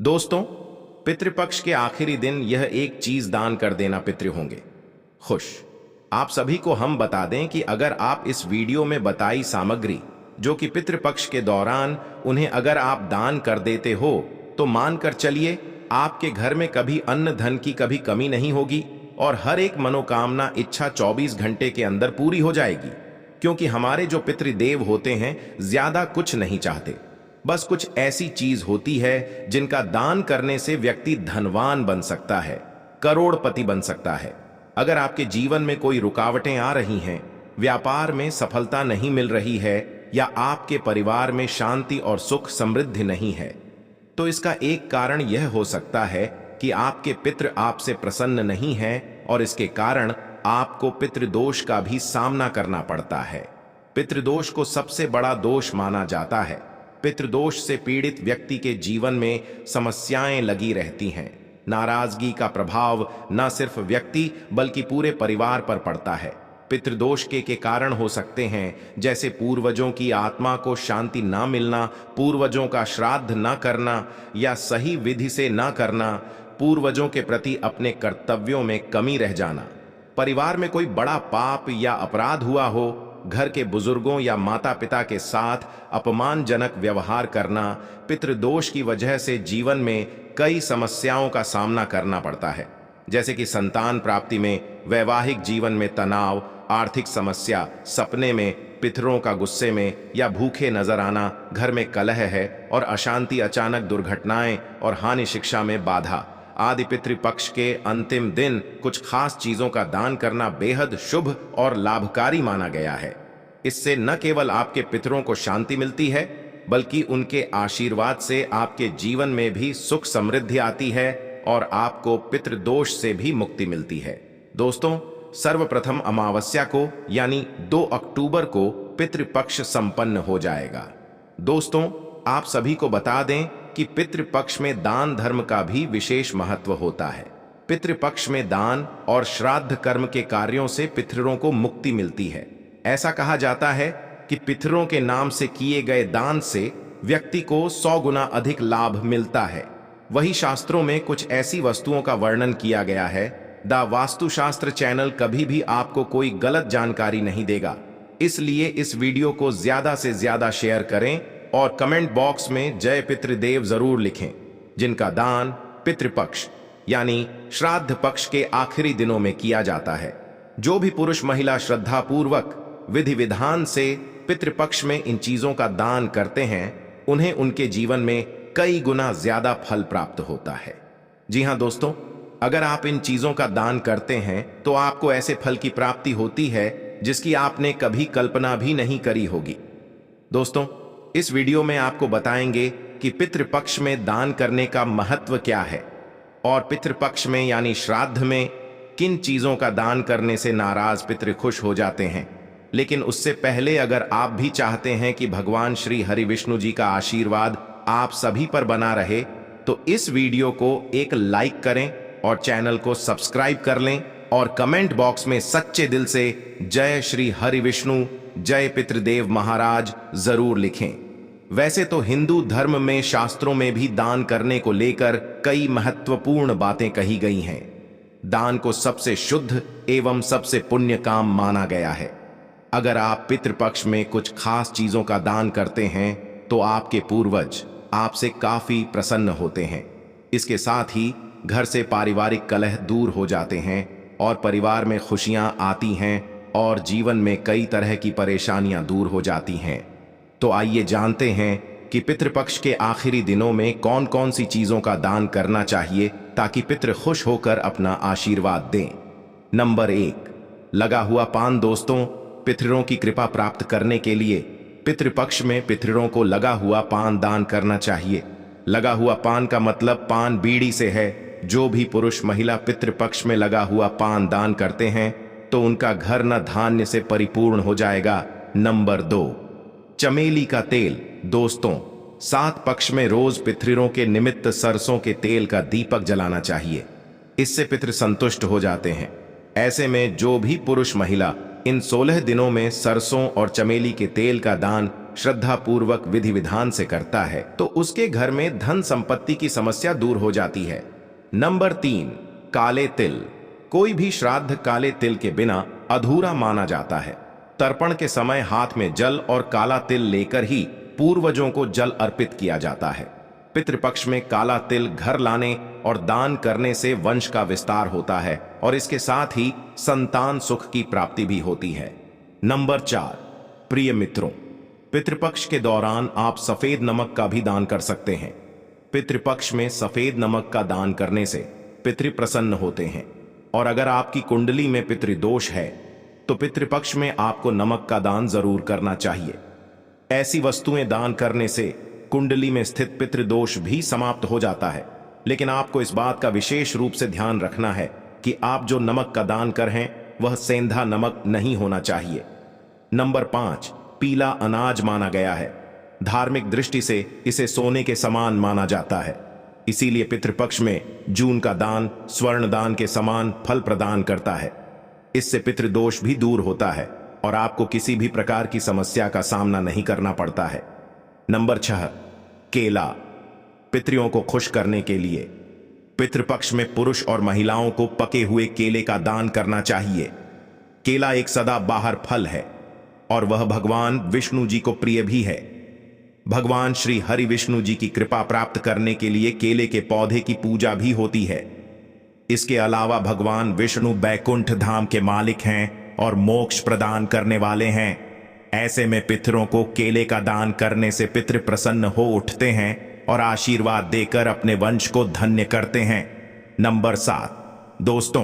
दोस्तों, पितृपक्ष के आखिरी दिन यह एक चीज दान कर देना पितृ होंगे खुश। आप सभी को हम बता दें कि अगर आप इस वीडियो में बताई सामग्री जो कि पितृपक्ष के दौरान उन्हें अगर आप दान कर देते हो तो मानकर चलिए आपके घर में कभी अन्न धन की कभी कमी नहीं होगी और हर एक मनोकामना इच्छा 24 घंटे के अंदर पूरी हो जाएगी। क्योंकि हमारे जो पितृदेव होते हैं ज्यादा कुछ नहीं चाहते, बस कुछ ऐसी चीज होती है जिनका दान करने से व्यक्ति धनवान बन सकता है, करोड़पति बन सकता है। अगर आपके जीवन में कोई रुकावटें आ रही हैं, व्यापार में सफलता नहीं मिल रही है या आपके परिवार में शांति और सुख समृद्धि नहीं है, तो इसका एक कारण यह हो सकता है कि आपके पितृ आपसे प्रसन्न नहीं हैं और इसके कारण आपको पितृदोष का भी सामना करना पड़ता है। पितृदोष को सबसे बड़ा दोष माना जाता है। पितृदोष से पीड़ित व्यक्ति के जीवन में समस्याएं लगी रहती हैं। नाराजगी का प्रभाव न सिर्फ व्यक्ति बल्कि पूरे परिवार पर पड़ता है। पितृदोष के कारण हो सकते हैं जैसे पूर्वजों की आत्मा को शांति न मिलना, पूर्वजों का श्राद्ध न करना या सही विधि से न करना, पूर्वजों के प्रति अपने कर्तव्यों में कमी रह जाना, परिवार में कोई बड़ा पाप या अपराध हुआ हो, घर के बुजुर्गों या माता पिता के साथ अपमानजनक व्यवहार करना, पितृदोष की वजह से जीवन में कई समस्याओं का सामना करना पड़ता है, जैसे कि संतान प्राप्ति में, वैवाहिक जीवन में तनाव, आर्थिक समस्या, सपने में पितरों का गुस्से में या भूखे नजर आना, घर में कलह है और अशांति, अचानक दुर्घटनाएं और हानि, शिक्षा में बाधा आदि। पितृपक्ष के अंतिम दिन कुछ खास चीजों का दान करना बेहद शुभ और लाभकारी माना गया है। इससे न केवल आपके पितरों को शांति मिलती है बल्कि उनके आशीर्वाद से आपके जीवन में भी सुख समृद्धि आती है और आपको पितृदोष से भी मुक्ति मिलती है। दोस्तों, सर्वप्रथम अमावस्या को यानी 2 अक्टूबर को पितृपक्ष संपन्न हो जाएगा। दोस्तों, आप सभी को बता दें कि पितृपक्ष में दान धर्म का भी विशेष महत्व होता है। पितृपक्ष में दान और श्राद्ध कर्म के कार्यों से पितरों को मुक्ति मिलती है। ऐसा कहा जाता है कि पितरों के नाम से किए गए दान से व्यक्ति को 100 गुना अधिक लाभ मिलता है। वही शास्त्रों में कुछ ऐसी वस्तुओं का वर्णन किया गया है। द वास्तुशास्त्र चैनल कभी भी आपको कोई गलत जानकारी नहीं देगा, इसलिए इस वीडियो को ज्यादा से ज्यादा शेयर करें और कमेंट बॉक्स में जय पितृदेव जरूर लिखें, जिनका दान पितृपक्ष यानी श्राद्ध पक्ष के आखिरी दिनों में किया जाता है। जो भी पुरुष महिला श्रद्धा पूर्वक विधि विधान से पितृपक्ष में इन चीजों का दान करते हैं, उन्हें उनके जीवन में कई गुना ज्यादा फल प्राप्त होता है। जी हां दोस्तों, अगर आप इन चीजों का दान करते हैं तो आपको ऐसे फल की प्राप्ति होती है जिसकी आपने कभी कल्पना भी नहीं करी होगी। दोस्तों, इस वीडियो में आपको बताएंगे कि पितृपक्ष में दान करने का महत्व क्या है और पितृपक्ष में यानी श्राद्ध में किन चीजों का दान करने से नाराज पितृ खुश हो जाते हैं। लेकिन उससे पहले अगर आप भी चाहते हैं कि भगवान श्री हरि विष्णु जी का आशीर्वाद आप सभी पर बना रहे, तो इस वीडियो को एक लाइक करें और चैनल को सब्सक्राइब कर लें और कमेंट बॉक्स में सच्चे दिल से जय श्री हरि विष्णु, जय पितृदेव महाराज जरूर लिखें। वैसे तो हिंदू धर्म में शास्त्रों में भी दान करने को लेकर कई महत्वपूर्ण बातें कही गई हैं। दान को सबसे शुद्ध एवं सबसे पुण्य काम माना गया है। अगर आप पितृपक्ष में कुछ खास चीजों का दान करते हैं तो आपके पूर्वज आपसे काफी प्रसन्न होते हैं। इसके साथ ही घर से पारिवारिक कलह दूर हो जाते हैं और परिवार में खुशियां आती हैं और जीवन में कई तरह की परेशानियां दूर हो जाती हैं। तो आइए जानते हैं कि पितृपक्ष के आखिरी दिनों में कौन कौन सी चीजों का दान करना चाहिए ताकि पितृ खुश होकर अपना आशीर्वाद दें। नंबर 1, लगा हुआ पान। दोस्तों, पितरों की कृपा प्राप्त करने के लिए पितृपक्ष में पितरों को लगा हुआ पान दान करना चाहिए। लगा हुआ पान का मतलब पान बीड़ी से है। जो भी पुरुष महिला पितृपक्ष में लगा हुआ पान दान करते हैं तो उनका घर न धान्य से परिपूर्ण हो जाएगा। नंबर 2, चमेली का तेल। दोस्तों, 7 पक्ष में रोज पितरों के निमित्त सरसों के तेल का दीपक जलाना चाहिए। इससे पितृ संतुष्ट हो जाते हैं। ऐसे में जो भी पुरुष महिला इन 16 दिनों में सरसों और चमेली के तेल का दान श्रद्धा पूर्वक विधि विधान से करता है तो उसके घर में धन संपत्ति की समस्या दूर हो जाती है। नंबर 3, काले तिल। कोई भी श्राद्ध काले तिल के बिना अधूरा माना जाता है। तर्पण के समय हाथ में जल और काला तिल लेकर ही पूर्वजों को जल अर्पित किया जाता है। पितृपक्ष में काला तिल घर लाने और दान करने से वंश का विस्तार होता है और इसके साथ ही संतान सुख की प्राप्ति भी होती है। नंबर 4, प्रिय मित्रों, पितृपक्ष के दौरान आप सफेद नमक का भी दान कर सकते हैं। पितृपक्ष में सफेद नमक का दान करने से पितृ प्रसन्न होते हैं और अगर आपकी कुंडली में पितृदोष है तो पितृपक्ष में आपको नमक का दान जरूर करना चाहिए। ऐसी वस्तुएं दान करने से कुंडली में स्थित पितृदोष भी समाप्त हो जाता है, लेकिन आपको इस बात का विशेष रूप से ध्यान रखना है कि आप जो नमक का दान कर हैं वह सेंधा नमक नहीं होना चाहिए। नंबर 5, पीला अनाज माना गया है। धार्मिक दृष्टि से इसे सोने के समान माना जाता है, इसीलिए पितृपक्ष में जून का दान स्वर्ण दान के समान फल प्रदान करता है। इससे पितृदोष भी दूर होता है और आपको किसी भी प्रकार की समस्या का सामना नहीं करना पड़ता है। नंबर 6, केला। पितरों को खुश करने के लिए पितृपक्ष में पुरुष और महिलाओं को पके हुए केले का दान करना चाहिए। केला एक सदाबहार फल है और वह भगवान विष्णु जी को प्रिय भी है। भगवान श्री हरि विष्णु जी की कृपा प्राप्त करने के लिए केले के पौधे की पूजा भी होती है। इसके अलावा भगवान विष्णु बैकुंठ धाम के मालिक हैं और मोक्ष प्रदान करने वाले हैं। ऐसे में पितरों को केले का दान करने से पितृ प्रसन्न हो उठते हैं और आशीर्वाद देकर अपने वंश को धन्य करते हैं। नंबर 7, दोस्तों,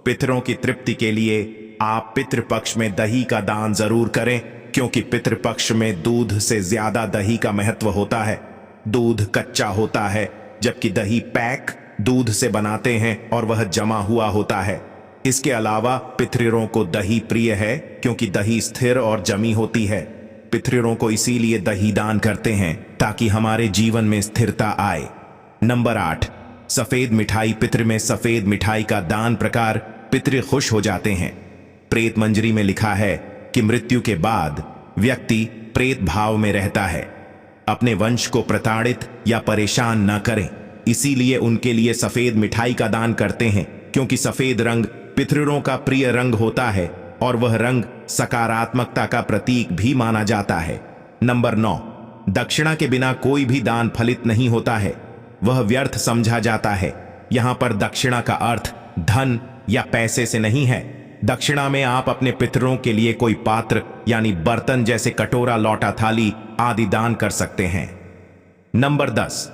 पितरों की तृप्ति के लिए आप पितृपक्ष में दही का दान जरूर करें, क्योंकि पितृपक्ष में दूध से ज्यादा दही का महत्व होता है। दूध कच्चा होता है जबकि दही पैक दूध से बनाते हैं और वह जमा हुआ होता है। इसके अलावा पितरों को दही प्रिय है क्योंकि दही स्थिर और जमी होती है। पितरों को इसीलिए दही दान करते हैं ताकि हमारे जीवन में स्थिरता आए। नंबर 8, सफेद मिठाई। पितृ में सफेद मिठाई का दान प्रकार पितृ खुश हो जाते हैं। प्रेत मंजरी में लिखा है कि मृत्यु के बाद व्यक्ति प्रेत भाव में रहता है। अपने वंश को प्रताड़ित या परेशान न करें, इसीलिए उनके लिए सफेद मिठाई का दान करते हैं, क्योंकि सफेद रंग पितरों का प्रिय रंग होता है और वह रंग सकारात्मकता का प्रतीक भी माना जाता है। नंबर 9, दक्षिणा के बिना कोई भी दान फलित नहीं होता है, वह व्यर्थ समझा जाता है। यहां पर दक्षिणा का अर्थ धन या पैसे से नहीं है। दक्षिणा में आप अपने पितरों के लिए कोई पात्र यानी बर्तन जैसे कटोरा, लौटा, थाली आदि दान कर सकते हैं। नंबर 10,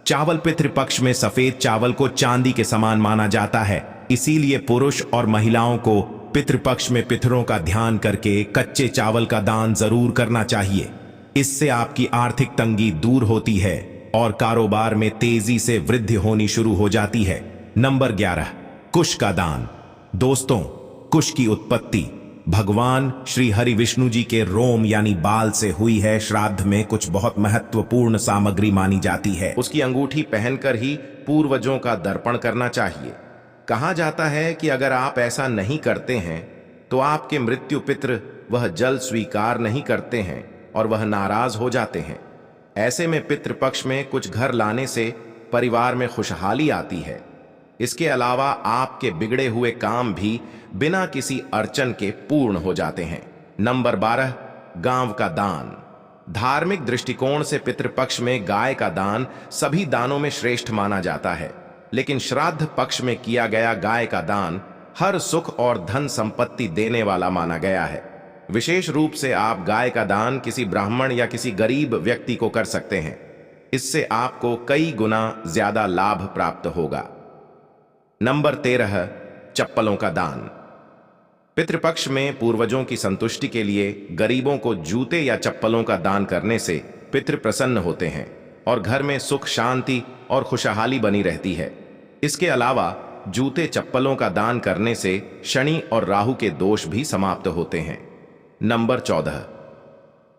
चावल। पितृपक्ष में सफेद चावल को चांदी के समान माना जाता है, इसीलिए पुरुष और महिलाओं को पितृपक्ष में पितरों का ध्यान करके कच्चे चावल का दान जरूर करना चाहिए। इससे आपकी आर्थिक तंगी दूर होती है और कारोबार में तेजी से वृद्धि होनी शुरू हो जाती है। नंबर 11, कुश का दान। दोस्तों, कुश की उत्पत्ति भगवान श्री हरि विष्णु जी के रोम यानी बाल से हुई है। श्राद्ध में कुछ बहुत महत्वपूर्ण सामग्री मानी जाती है। उसकी अंगूठी पहनकर ही पूर्वजों का दर्पण करना चाहिए। कहा जाता है कि अगर आप ऐसा नहीं करते हैं तो आपके मृत्यु पितृ वह जल स्वीकार नहीं करते हैं और वह नाराज हो जाते हैं। ऐसे में पितृपक्ष में कुछ घर लाने से परिवार में खुशहाली आती है। इसके अलावा आपके बिगड़े हुए काम भी बिना किसी अड़चन के पूर्ण हो जाते हैं। नंबर 12, गांव का दान। धार्मिक दृष्टिकोण से पितृपक्ष में गाय का दान सभी दानों में श्रेष्ठ माना जाता है, लेकिन श्राद्ध पक्ष में किया गया गाय का दान हर सुख और धन संपत्ति देने वाला माना गया है। विशेष रूप से आप गाय का दान किसी ब्राह्मण या किसी गरीब व्यक्ति को कर सकते हैं। इससे आपको कई गुना ज्यादा लाभ प्राप्त होगा। नंबर 13, चप्पलों का दान। पितृपक्ष में पूर्वजों की संतुष्टि के लिए गरीबों को जूते या चप्पलों का दान करने से पितृ प्रसन्न होते हैं और घर में सुख, शांति और खुशहाली बनी रहती है। इसके अलावा जूते चप्पलों का दान करने से शनि और राहु के दोष भी समाप्त होते हैं। नंबर 14,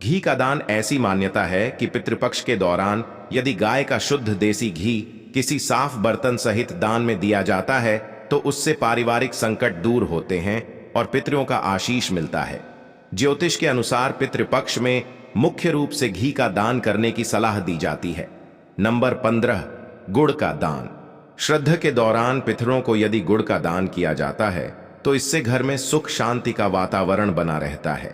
घी का दान। ऐसी मान्यता है कि पितृपक्ष के दौरान यदि गाय का शुद्ध देसी घी किसी साफ बर्तन सहित दान में दिया जाता है तो उससे पारिवारिक संकट दूर होते हैं और पितरों का आशीष मिलता है। ज्योतिष के अनुसार पितृपक्ष में मुख्य रूप से घी का दान करने की सलाह दी जाती है। नंबर 15, गुड़ का दान। श्राद्ध के दौरान पितरों को यदि गुड़ का दान किया जाता है तो इससे घर में सुख शांति का वातावरण बना रहता है।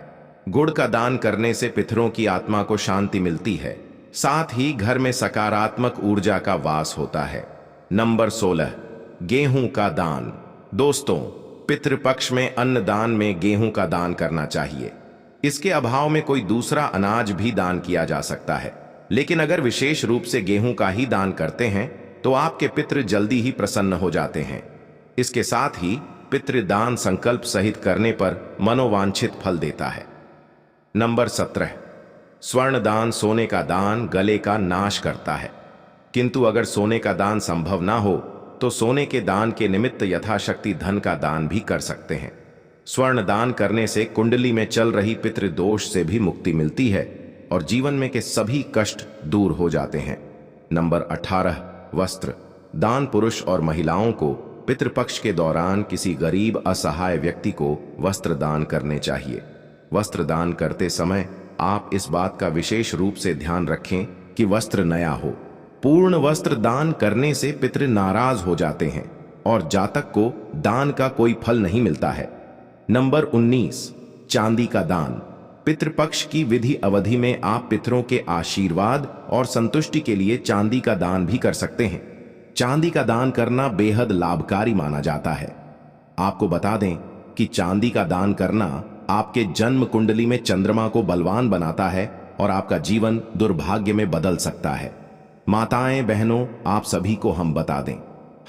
गुड़ का दान करने से पितरों की आत्मा को शांति मिलती है, साथ ही घर में सकारात्मक ऊर्जा का वास होता है। नंबर 16, गेहूं का दान। दोस्तों, पितृपक्ष में अन्न दान में गेहूं का दान करना चाहिए। इसके अभाव में कोई दूसरा अनाज भी दान किया जा सकता है, लेकिन अगर विशेष रूप से गेहूं का ही दान करते हैं तो आपके पितृ जल्दी ही प्रसन्न हो जाते हैं। इसके साथ ही पितृदान संकल्प सहित करने पर मनोवांछित फल देता है। नंबर 17, स्वर्ण दान। सोने का दान गले का नाश करता है, किंतु अगर सोने का दान संभव ना हो तो सोने के दान के निमित्त यथाशक्ति धन का दान भी कर सकते हैं। स्वर्ण दान करने से कुंडली में चल रही पितृदोष से भी मुक्ति मिलती है और जीवन में के सभी कष्ट दूर हो जाते हैं। नंबर 18, वस्त्र दान। पुरुष और महिलाओं को पितृपक्ष के दौरान किसी गरीब असहाय व्यक्ति को वस्त्र दान करने चाहिए। वस्त्र दान करते समय आप इस बात का विशेष रूप से ध्यान रखें कि वस्त्र नया हो। पूर्ण वस्त्र दान करने से पितृ नाराज हो जाते हैं और जातक को दान का कोई फल नहीं मिलता है। नंबर 19, चांदी का दान। पितृपक्ष की विधि अवधि में आप पितरों के आशीर्वाद और संतुष्टि के लिए चांदी का दान भी कर सकते हैं। चांदी का दान करना बेहद लाभकारी माना जाता है। आपको बता दें कि चांदी का दान करना आपके जन्म कुंडली में चंद्रमा को बलवान बनाता है और आपका जीवन दुर्भाग्य में बदल सकता है। माताएं, बहनों, आप सभी को हम बता दें,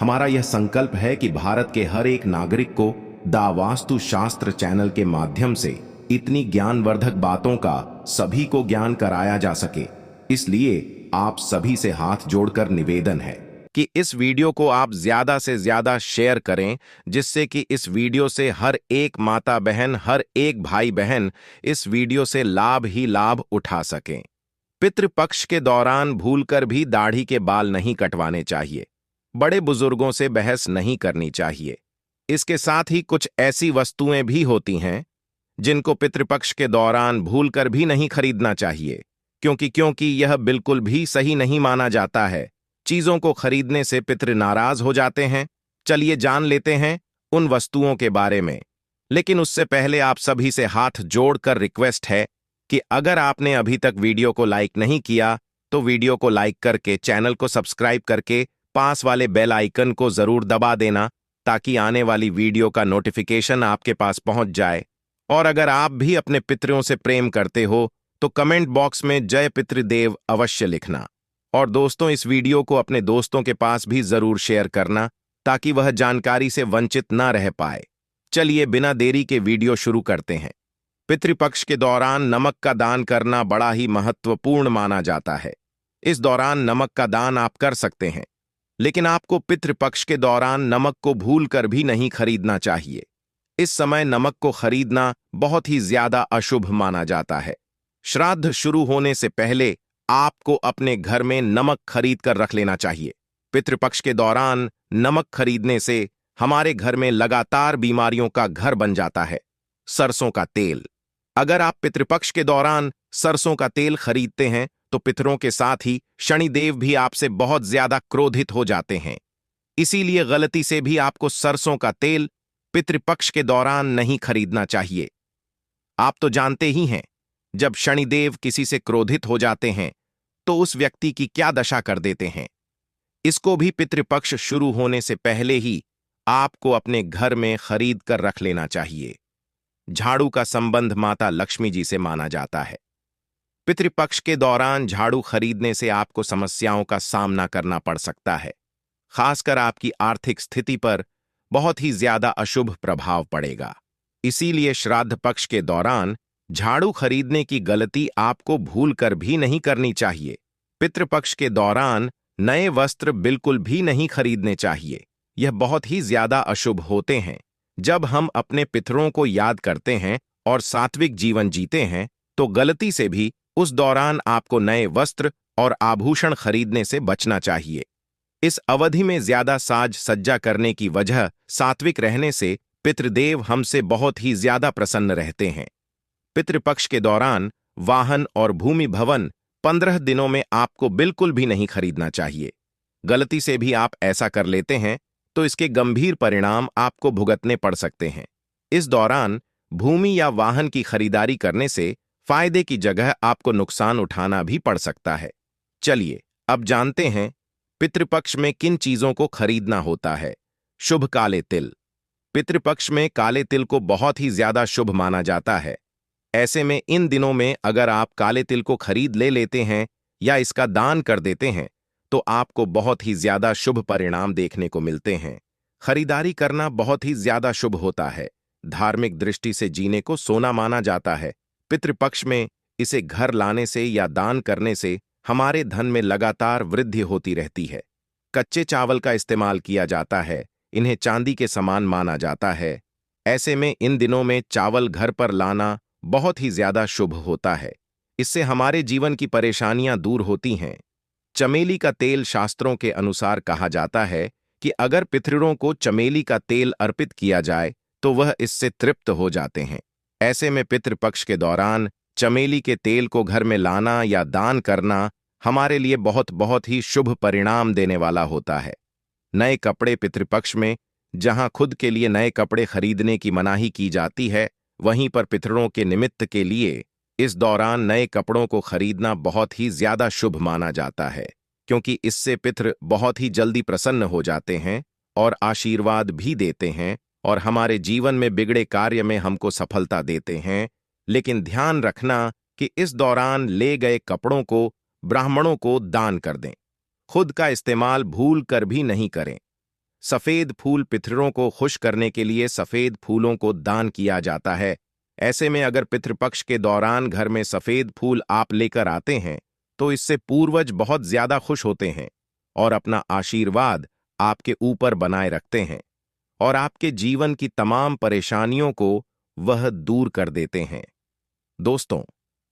हमारा यह संकल्प है कि भारत के हर एक नागरिक को दा वास्तु शास्त्र चैनल के माध्यम से इतनी ज्ञानवर्धक बातों का सभी को ज्ञान कराया जा सके। इसलिए आप सभी से हाथ जोड़कर निवेदन है कि इस वीडियो को आप ज्यादा से ज्यादा शेयर करें, जिससे कि इस वीडियो से हर एक माता बहन, हर एक भाई बहन इस वीडियो से लाभ ही लाभ उठा सकें। पितृपक्ष के दौरान भूलकर भी दाढ़ी के बाल नहीं कटवाने चाहिए। बड़े बुजुर्गों से बहस नहीं करनी चाहिए। इसके साथ ही कुछ ऐसी वस्तुएं भी होती हैं जिनको पितृपक्ष के दौरान भूलकर भी नहीं खरीदना चाहिए, क्योंकि यह बिल्कुल भी सही नहीं माना जाता है। चीजों को खरीदने से पितृ नाराज हो जाते हैं। चलिए जान लेते हैं उन वस्तुओं के बारे में, लेकिन उससे पहले आप सभी से हाथ जोड़कर रिक्वेस्ट है कि अगर आपने अभी तक वीडियो को लाइक नहीं किया तो वीडियो को लाइक करके चैनल को सब्सक्राइब करके पास वाले बेल आइकन को जरूर दबा देना, ताकि आने वाली वीडियो का नोटिफिकेशन आपके पास पहुंच जाए। और अगर आप भी अपने पितरों से प्रेम करते हो तो कमेंट बॉक्स में जय पितृदेव अवश्य लिखना। और दोस्तों, इस वीडियो को अपने दोस्तों के पास भी जरूर शेयर करना, ताकि वह जानकारी से वंचित ना रह पाए। चलिए बिना देरी के वीडियो शुरू करते हैं। पितृपक्ष के दौरान नमक का दान करना बड़ा ही महत्वपूर्ण माना जाता है। इस दौरान नमक का दान आप कर सकते हैं, लेकिन आपको पितृपक्ष के दौरान नमक को भूलकर भी नहीं खरीदना चाहिए। इस समय नमक को खरीदना बहुत ही ज्यादा अशुभ माना जाता है। श्राद्ध शुरू होने से पहले आपको अपने घर में नमक खरीद कर रख लेना चाहिए। पितृपक्ष के दौरान नमक खरीदने से हमारे घर में लगातार बीमारियों का घर बन जाता है। सरसों का तेल। अगर आप पितृपक्ष के दौरान सरसों का तेल खरीदते हैं तो पितरों के साथ ही शनिदेव भी आपसे बहुत ज्यादा क्रोधित हो जाते हैं। इसीलिए गलती से भी आपको सरसों का तेल पितृपक्ष के दौरान नहीं खरीदना चाहिए। आप तो जानते ही हैं, जब शनिदेव किसी से क्रोधित हो जाते हैं तो उस व्यक्ति की क्या दशा कर देते हैं। इसको भी पितृपक्ष शुरू होने से पहले ही आपको अपने घर में खरीद कर रख लेना चाहिए। झाड़ू का संबंध माता लक्ष्मी जी से माना जाता है। पितृपक्ष के दौरान झाड़ू खरीदने से आपको समस्याओं का सामना करना पड़ सकता है। खासकर आपकी आर्थिक स्थिति पर बहुत ही ज्यादा अशुभ प्रभाव पड़ेगा। इसीलिए श्राद्ध पक्ष के दौरान झाड़ू खरीदने की गलती आपको भूलकर भी नहीं करनी चाहिए। पितृपक्ष के दौरान नए वस्त्र बिल्कुल भी नहीं खरीदने चाहिए। यह बहुत ही ज्यादा अशुभ होते हैं। जब हम अपने पितरों को याद करते हैं और सात्विक जीवन जीते हैं तो गलती से भी उस दौरान आपको नए वस्त्र और आभूषण खरीदने से बचना चाहिए। इस अवधि में ज्यादा साज सज्जा करने की वजह सात्विक रहने से पितृदेव हमसे बहुत ही ज्यादा प्रसन्न रहते हैं। पितृपक्ष के दौरान वाहन और भूमि भवन 15 दिनों में आपको बिल्कुल भी नहीं खरीदना चाहिए। गलती से भी आप ऐसा कर लेते हैं तो इसके गंभीर परिणाम आपको भुगतने पड़ सकते हैं। इस दौरान भूमि या वाहन की खरीदारी करने से फायदे की जगह आपको नुकसान उठाना भी पड़ सकता है। चलिए अब जानते हैं पितृपक्ष में किन चीजों को खरीदना होता है। शुभ काले तिल। पितृपक्ष में काले तिल को बहुत ही ज्यादा शुभ माना जाता है। ऐसे में इन दिनों में अगर आप काले तिल को खरीद लेते हैं या इसका दान कर देते हैं तो आपको बहुत ही ज्यादा शुभ परिणाम देखने को मिलते हैं। खरीदारी करना बहुत ही ज्यादा शुभ होता है। धार्मिक दृष्टि से जीने को सोना माना जाता है। पितृपक्ष में इसे घर लाने से या दान करने से हमारे धन में लगातार वृद्धि होती रहती है। कच्चे चावल का इस्तेमाल किया जाता है। इन्हें चांदी के समान माना जाता है। ऐसे में इन दिनों में चावल घर पर लाना बहुत ही ज्यादा शुभ होता है। इससे हमारे जीवन की परेशानियां दूर होती हैं। चमेली का तेल शास्त्रों के अनुसार कहा जाता है कि अगर पितरों को चमेली का तेल अर्पित किया जाए तो वह इससे तृप्त हो जाते हैं। ऐसे में पितृपक्ष के दौरान चमेली के तेल को घर में लाना या दान करना हमारे लिए बहुत ही शुभ परिणाम देने वाला होता है। नए कपड़े। पितृपक्ष में जहां खुद के लिए नए कपड़े खरीदने की मनाही की जाती है, वहीं पर पितरों के निमित्त के लिए इस दौरान नए कपड़ों को खरीदना बहुत ही ज्यादा शुभ माना जाता है, क्योंकि इससे पितृ बहुत ही जल्दी प्रसन्न हो जाते हैं और आशीर्वाद भी देते हैं और हमारे जीवन में बिगड़े कार्य में हमको सफलता देते हैं। लेकिन ध्यान रखना कि इस दौरान ले गए कपड़ों को ब्राह्मणों को दान कर दें। खुद का इस्तेमाल भूल कर भी नहीं करें। सफेद फूल। पितरों को खुश करने के लिए सफेद फूलों को दान किया जाता है। ऐसे में अगर पितृपक्ष के दौरान घर में सफेद फूल आप लेकर आते हैं तो इससे पूर्वज बहुत ज्यादा खुश होते हैं और अपना आशीर्वाद आपके ऊपर बनाए रखते हैं और आपके जीवन की तमाम परेशानियों को वह दूर कर देते हैं। दोस्तों,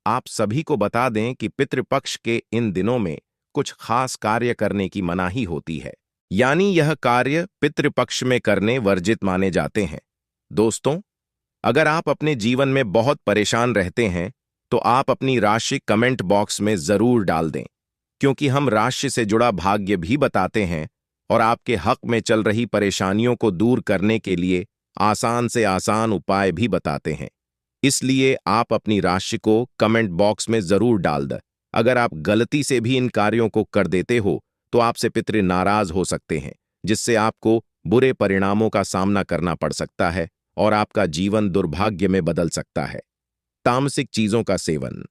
आप सभी को बता दें कि पितृपक्ष के इन दिनों में कुछ खास कार्य करने की मनाही होती है, यानी यह कार्य पितृपक्ष में करने वर्जित माने जाते हैं। दोस्तों, अगर आप अपने जीवन में बहुत परेशान रहते हैं तो आप अपनी राशि कमेंट बॉक्स में जरूर डाल दें, क्योंकि हम राशि से जुड़ा भाग्य भी बताते हैं और आपके हक में चल रही परेशानियों को दूर करने के लिए आसान से आसान उपाय भी बताते हैं। इसलिए आप अपनी राशि को कमेंट बॉक्स में जरूर डाल दें। अगर आप गलती से भी इन कार्यों को कर देते हो तो आपसे पितृ नाराज हो सकते हैं, जिससे आपको बुरे परिणामों का सामना करना पड़ सकता है और आपका जीवन दुर्भाग्य में बदल सकता है। तामसिक चीजों का सेवन।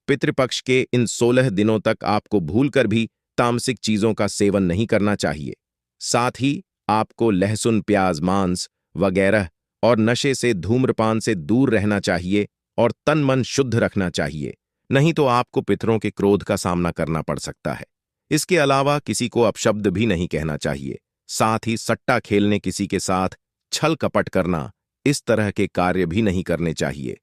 पितृपक्ष के इन 16 दिनों तक आपको भूलकर भी तामसिक चीजों का सेवन नहीं करना चाहिए। साथ ही आपको लहसुन, प्याज, मांस वगैरह और नशे से, धूम्रपान से दूर रहना चाहिए और तन मन शुद्ध रखना चाहिए, नहीं तो आपको पितरों के क्रोध का सामना करना पड़ सकता है। इसके अलावा किसी को अपशब्द भी नहीं कहना चाहिए। साथ ही सट्टा खेलने, किसी के साथ छल कपट करना, इस तरह के कार्य भी नहीं करने चाहिए।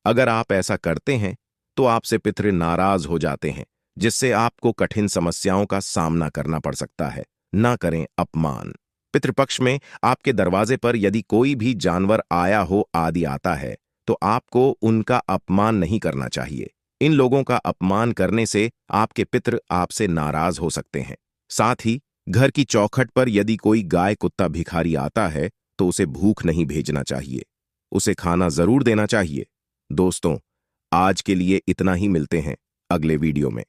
अगर आप ऐसा करते हैं तो आपसे पितृ नाराज हो जाते हैं, जिससे आपको कठिन समस्याओं का सामना करना पड़ सकता है। ना करें अपमान। पितृपक्ष में आपके दरवाजे पर यदि कोई भी जानवर आया हो आदि आता है तो आपको उनका अपमान नहीं करना चाहिए। इन लोगों का अपमान करने से आपके पितृ आपसे नाराज हो सकते हैं। साथ ही घर की चौखट पर यदि कोई गाय, कुत्ता, भिखारी आता है तो उसे भूख नहीं भेजना चाहिए, उसे खाना जरूर देना चाहिए। दोस्तों, आज के लिए इतना ही। मिलते हैं अगले वीडियो में।